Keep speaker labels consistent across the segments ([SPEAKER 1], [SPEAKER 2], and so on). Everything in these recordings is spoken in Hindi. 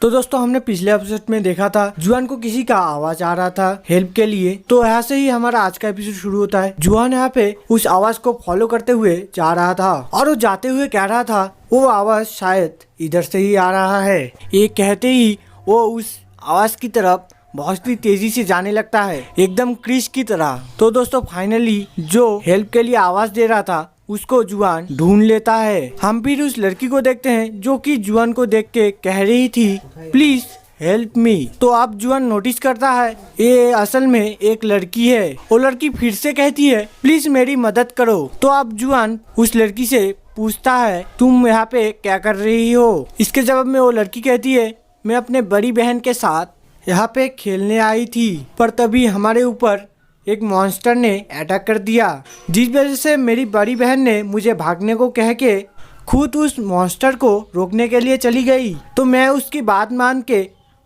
[SPEAKER 1] तो दोस्तों हमने पिछले एपिसोड में देखा था जुआन को किसी का आवाज आ रहा था हेल्प के लिए। तो यहाँ से ही हमारा आज का एपिसोड शुरू होता है। जुआन यहाँ पे उस आवाज को फॉलो करते हुए जा रहा था और वो जाते हुए कह रहा था वो आवाज शायद इधर से ही आ रहा है। ये कहते ही वो उस आवाज की तरफ बहुत ही तेजी से जाने लगता है, एकदम क्रिश की तरह। तो दोस्तों फाइनली जो हेल्प के लिए आवाज दे रहा था उसको जुआन ढूंढ लेता है। हम फिर उस लड़की को देखते हैं जो कि जुआन को देख के कह रही थी प्लीज हेल्प मी। तो अब जुआन नोटिस करता है ये असल में एक लड़की है। वो लड़की फिर से कहती है प्लीज मेरी मदद करो। तो अब जुआन उस लड़की से पूछता है तुम यहाँ पे क्या कर रही हो। इसके जवाब में वो लड़की कहती है मैं अपने बड़ी बहन के साथ यहाँ पे खेलने आई थी, पर तभी हमारे ऊपर एक मॉन्स्टर ने अटैक कर दिया, जिस वजह से मेरी बड़ी बहन ने मुझे भागने को कह के खुद उस मॉन्स्टर को रोकने के लिए चली गई। तो मैं उसकी बात मान के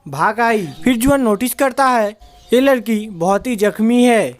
[SPEAKER 1] भाग आई। फिर जुआन नोटिस करता है ये लड़की बहुत ही जख्मी है।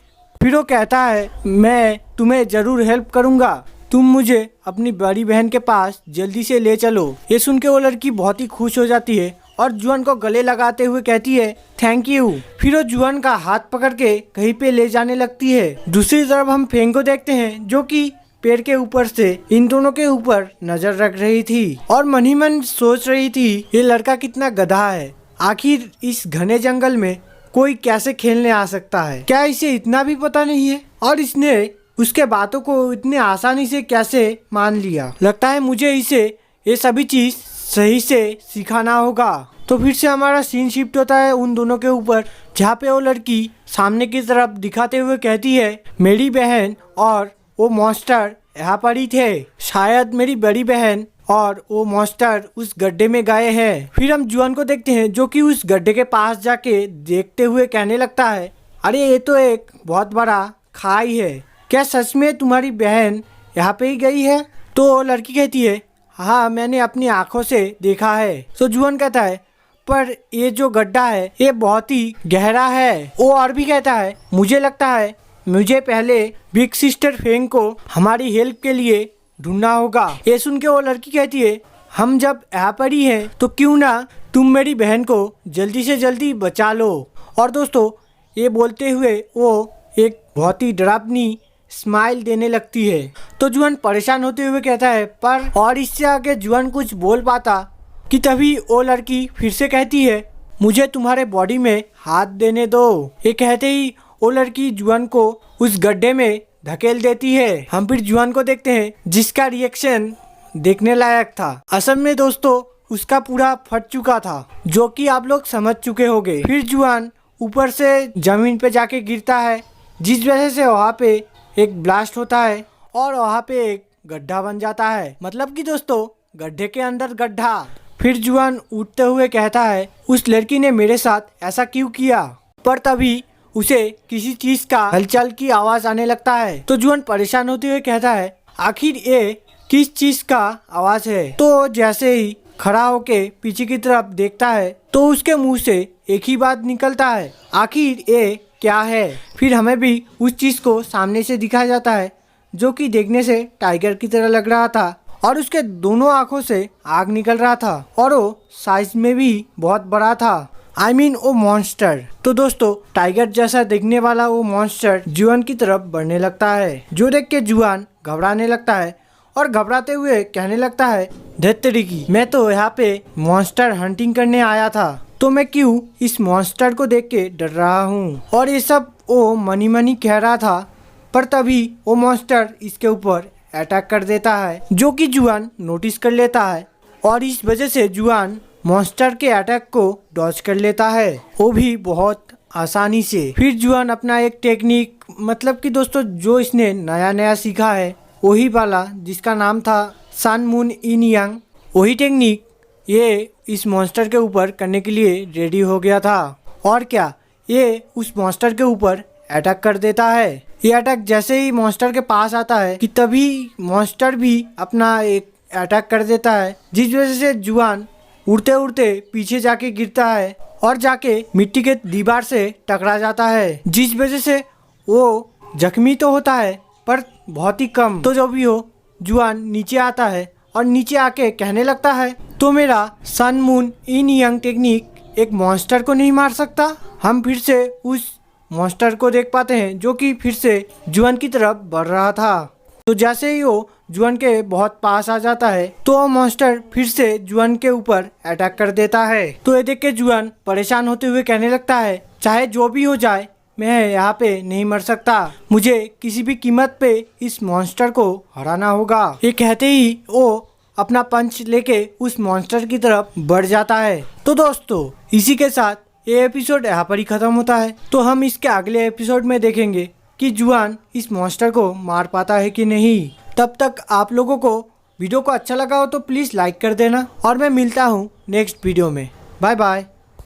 [SPEAKER 1] फिर वो कहता है मैं तुम्हें जरूर हेल्प करूँगा, तुम मुझे अपनी बड़ी बहन के पास जल्दी से ले चलो। ये सुन के वो लड़की बहुत ही खुश हो जाती है और जुआन को गले लगाते हुए कहती है थैंक यू। फिर वो जुआन का हाथ पकड़ के कहीं पे ले जाने लगती है। दूसरी तरफ हम फेंग को देखते हैं जो कि पेड़ के ऊपर से इन दोनों के ऊपर नजर रख रही थी और मन ही मन सोच रही थी ये लड़का कितना गधा है, आखिर इस घने जंगल में कोई कैसे खेलने आ सकता है, क्या इसे इतना भी पता नहीं है और इसने उसके बातों को इतने आसानी से कैसे मान लिया। लगता है मुझे इसे ये सभी चीज सही से सिखाना होगा। तो फिर से हमारा सीन शिफ्ट होता है उन दोनों के ऊपर, जहाँ पे वो लड़की सामने की तरफ दिखाते हुए कहती है मेरी बहन और वो मॉन्स्टर यहाँ पर ही थे, शायद मेरी बड़ी बहन और वो मॉन्स्टर उस गड्ढे में गए हैं। फिर हम जुआन को देखते हैं जो कि उस गड्ढे के पास जाके देखते हुए कहने लगता है अरे ये तो एक बहुत बड़ा खाई है, क्या सच में तुम्हारी बहन यहाँ पे ही गई है। तो लड़की कहती है हाँ मैंने अपनी आंखों से देखा है। तो जुआन कहता है पर ये जो गड्ढा है ये बहुत ही गहरा है। वो और भी कहता है मुझे लगता है मुझे पहले बिग सिस्टर फेंग को हमारी हेल्प के लिए ढूंढना होगा। ये सुन के वो लड़की कहती है हम जब यहाँ पर ही हैं तो क्यों ना तुम मेरी बहन को जल्दी से जल्दी बचा लो। और दोस्तों ये बोलते हुए वो एक बहुत ही डरावनी स्माइल देने लगती है। तो जुआन परेशान होते हुए कहता है पर और इससे आगे जुआन कुछ बोल पाता कि तभी वो लड़की फिर से कहती है मुझे तुम्हारे बॉडी में हाथ देने दो। ये कहते ही वो लड़की जुआन को उस गड्ढे में धकेल देती है। हम फिर जुआन को देखते हैं जिसका रिएक्शन देखने लायक था। असल में दोस्तों उसका पूरा फट चुका था जो कि आप लोग समझ चुके होंगे। फिर जुआन ऊपर से जमीन पे जाके गिरता है जिस वजह से वहाँ पे एक ब्लास्ट होता है और वहाँ पे एक गड्ढा बन जाता है, मतलब कि दोस्तों गड्ढे के अंदर गड्ढा। फिर जुआन उठते हुए कहता है उस लड़की ने मेरे साथ ऐसा क्यों किया। पर तभी उसे किसी चीज का हलचल की आवाज आने लगता है। तो जुआन परेशान होते हुए कहता है आखिर ये किस चीज का आवाज है। तो जैसे ही खड़ा होके पीछे की तरफ देखता है तो उसके मुंह से एक ही बात निकलता है आखिर ये क्या है। फिर हमें भी उस चीज को सामने से दिखाया जाता है जो कि देखने से टाइगर की तरह लग रहा था और उसके दोनों आंखों से आग निकल रहा था और वो साइज में भी बहुत बड़ा था, आई मीन वो मॉन्स्टर। तो दोस्तों टाइगर जैसा देखने वाला वो मॉन्स्टर जुआन की तरफ बढ़ने लगता है, जो देख के जुआन घबराने लगता है और घबराते हुए कहने लगता है धत्तरी की मैं तो यहाँ पे मॉन्स्टर हंटिंग करने आया था, तो मैं क्यों इस मॉन्स्टर को देख के डर रहा हूँ। और ये सब वो मनी मनी कह रहा था, पर तभी वो मॉन्स्टर इसके ऊपर अटैक कर देता है जो कि जुआन नोटिस कर लेता है और इस वजह से जुआन मॉन्स्टर के अटैक को डॉज कर लेता है, वो भी बहुत आसानी से। फिर जुआन अपना एक टेक्निक, मतलब कि दोस्तों जो इसने नया नया सीखा है वही वाला जिसका नाम था सन मून इन यंग, वही टेक्निक ये इस मॉन्स्टर के ऊपर करने के लिए रेडी हो गया था। और क्या ये उस मॉन्स्टर के ऊपर अटैक कर देता है। ये अटैक जैसे ही मॉन्स्टर के पास आता है कि तभी मॉन्स्टर भी अपना एक अटैक कर देता है, जिस वजह से जुआन उड़ते उड़ते पीछे जाके गिरता है और जाके मिट्टी के दीवार से टकरा जाता है, जिस वजह से वो जख्मी तो होता है पर बहुत ही कम। तो जो भी हो जुआन नीचे आता है और नीचे आके कहने लगता है, तो मेरा सन मून इन यंग टेक्निक एक मॉन्स्टर को नहीं मार सकता। हम फिर से उस मॉन्स्टर को देख पाते हैं जो कि फिर से जुआन की तरफ बढ़ रहा था। तो जैसे ही वो जुआन के बहुत पास आ जाता है तो वो मॉन्स्टर फिर से जुआन के ऊपर अटैक कर देता है। तो ये देख के जुआन परेशान होते हुए कहने लगता है, चाहे जो भी हो जाए मैं यहाँ पे नहीं मर सकता, मुझे किसी भी कीमत पे इस मॉन्स्टर को हराना होगा। ये कहते ही वो अपना पंच लेके उस मॉन्स्टर की तरफ बढ़ जाता है। तो दोस्तों इसी के साथ ये एपिसोड यहाँ पर ही खत्म होता है। तो हम इसके अगले एपिसोड में देखेंगे कि जुआन इस मॉन्स्टर को मार पाता है कि नहीं। तब तक आप लोगों को वीडियो को अच्छा लगा हो तो प्लीज़ लाइक कर देना और मैं मिलता हूँ नेक्स्ट वीडियो में। Bye bye.